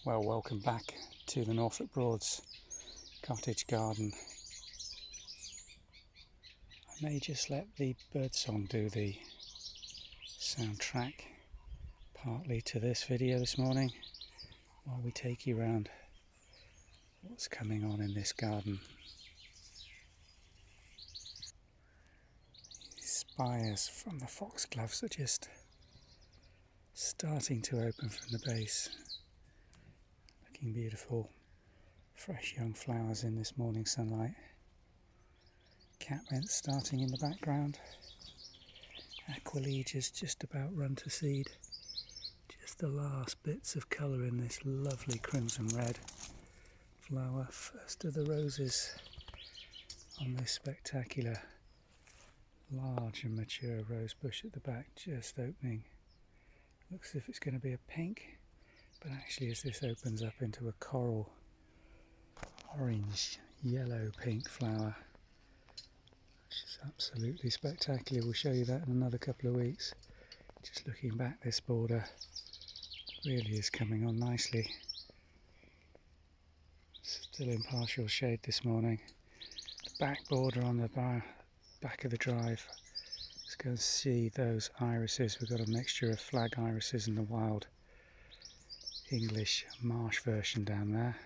Well, welcome back to the Norfolk Broads Cottage garden. I may just let the birdsong do the soundtrack partly to this video this morning while we take you around what's coming on in this garden. These spires from the foxgloves are just starting to open from the base. Looking beautiful. Fresh young flowers in this morning sunlight. Catmint starting in the background. Aquiledia's just about run to seed. Just the last bits of colour in this lovely crimson red flower. First of the roses on this spectacular large and mature rose bush at the back, just opening. Looks as if it's going to be a pink, but actually as this opens up into a coral orange, yellow, pink flower, which is absolutely spectacular. We'll show you that in another couple of weeks. Just looking back, this border really is coming on nicely. Still in partial shade this morning. The back border on the back of the drive. Let's go and see those irises. We've got a mixture of flag irises and the wild English marsh version down there.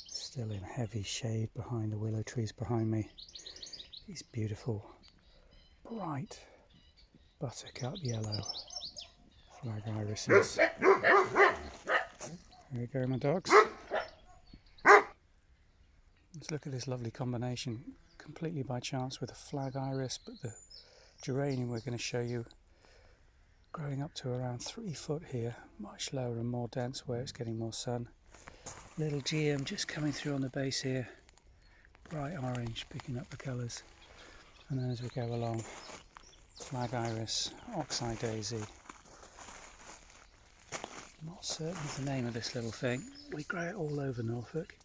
Still in heavy shade behind the willow trees behind me. These beautiful, bright, buttercup yellow flag irises. Here we go, my dogs. Let's look at this lovely combination, completely by chance, with a flag iris, but the geranium we're going to show you growing up to around 3 foot here, much lower and more dense where it's getting more sun. Little geum just coming through on the base here, bright orange, picking up the colours. And then as we go along, flag iris, oxeye daisy. Not certain of the name of this little thing. We grow it all over Norfolk.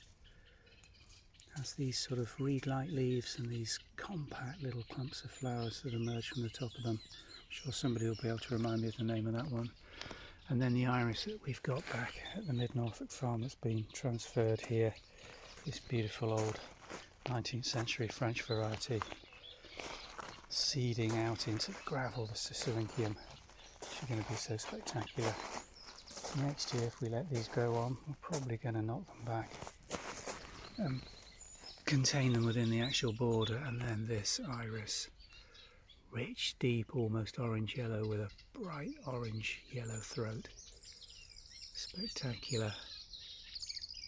Has these sort of reed-like leaves and these compact little clumps of flowers that emerge from the top of them. I'm sure somebody will be able to remind me of the name of that one. And then the iris that we've got back at the Mid-Norfolk farm that's been transferred here. This beautiful old 19th century French variety, seeding out into the gravel, the Cicericium, which are going to be so spectacular. Next year, if we let these grow on, we're probably going to knock them back and contain them within the actual border. And then this iris, rich, deep, almost orange yellow with a bright orange yellow throat. Spectacular,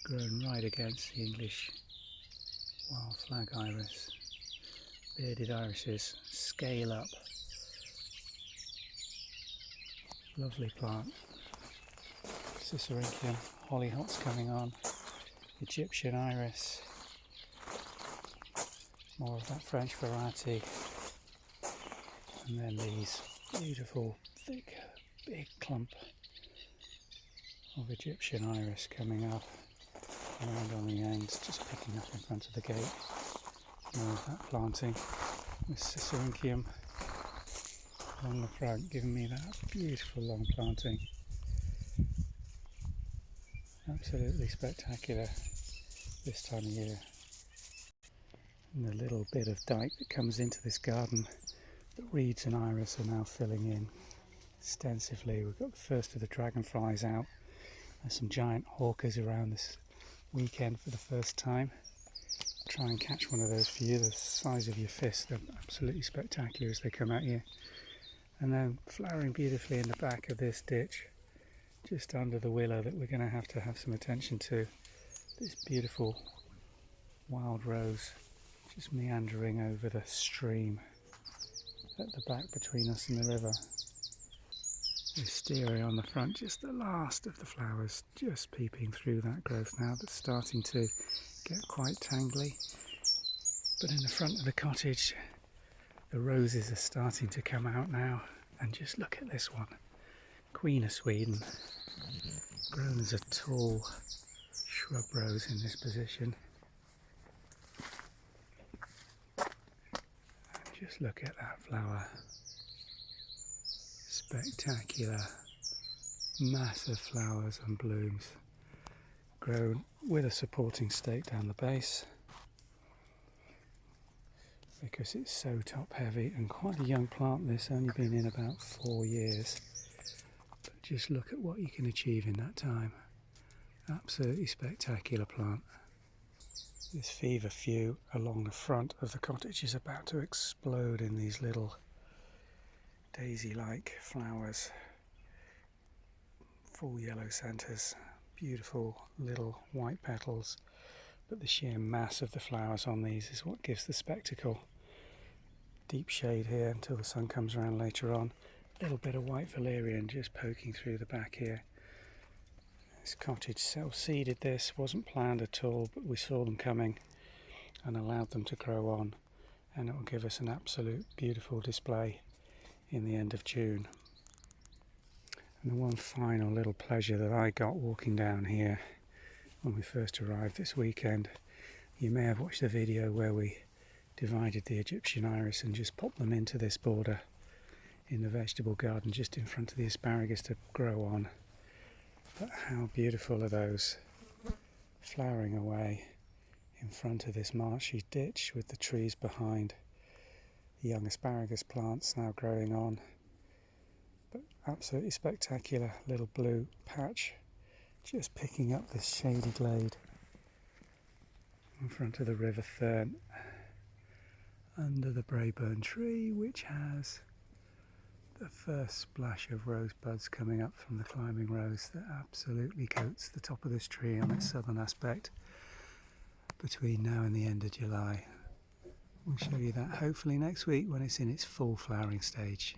grown right against the English wild flag iris. Bearded irises scale up. Lovely plant. Cicericium, hollyhocks coming on. Egyptian iris. More of that French variety. And then these beautiful, thick, big clump of Egyptian iris coming up around on the ends, just picking up in front of the gate. More of that planting with Cicericium on the front, giving me that beautiful long planting. Absolutely spectacular this time of year. And the little bit of dike that comes into this garden, the reeds and iris are now filling in extensively. We've got the first of the dragonflies out. There's some giant hawkers around this weekend for the first time. Try and catch one of those for you, the size of your fist. They're absolutely spectacular as they come at you. And then flowering beautifully in the back of this ditch, just under the willow that we're going to have some attention to. This beautiful wild rose just meandering over the stream at the back between us and the river. Wisteria on the front, just the last of the flowers just peeping through that growth now that's starting to get quite tangly. But in the front of the cottage, the roses are starting to come out now. And just look at this one, Queen of Sweden, grown as a tall shrub rose in this position. And just look at that flower. Spectacular, massive flowers and blooms. grown with a supporting stake down the base because it's so top heavy, and quite a young plant this, only been in about 4 years. But just look at what you can achieve in that time. Absolutely spectacular plant. This feverfew along the front of the cottage is about to explode in these little daisy-like flowers, full yellow centres, beautiful little white petals, but the sheer mass of the flowers on these is what gives the spectacle. Deep shade here until the sun comes around later on. A little bit of white valerian just poking through the back here. This cottage self-seeded this, wasn't planned at all, but we saw them coming and allowed them to grow on, and it will give us an absolute beautiful display in the end of June. And the one final little pleasure that I got walking down here when we first arrived this weekend, you may have watched the video where we divided the Egyptian iris and just popped them into this border in the vegetable garden just in front of the asparagus to grow on. But how beautiful are those flowering away in front of this marshy ditch with the trees behind, the young asparagus plants now growing on. But absolutely spectacular little blue patch just picking up this shady glade in front of the River Thurn under the Braeburn tree, which has the first splash of rosebuds coming up from the climbing rose that absolutely coats the top of this tree on its southern aspect between now and the end of July. We'll show you that hopefully next week when it's in its full flowering stage.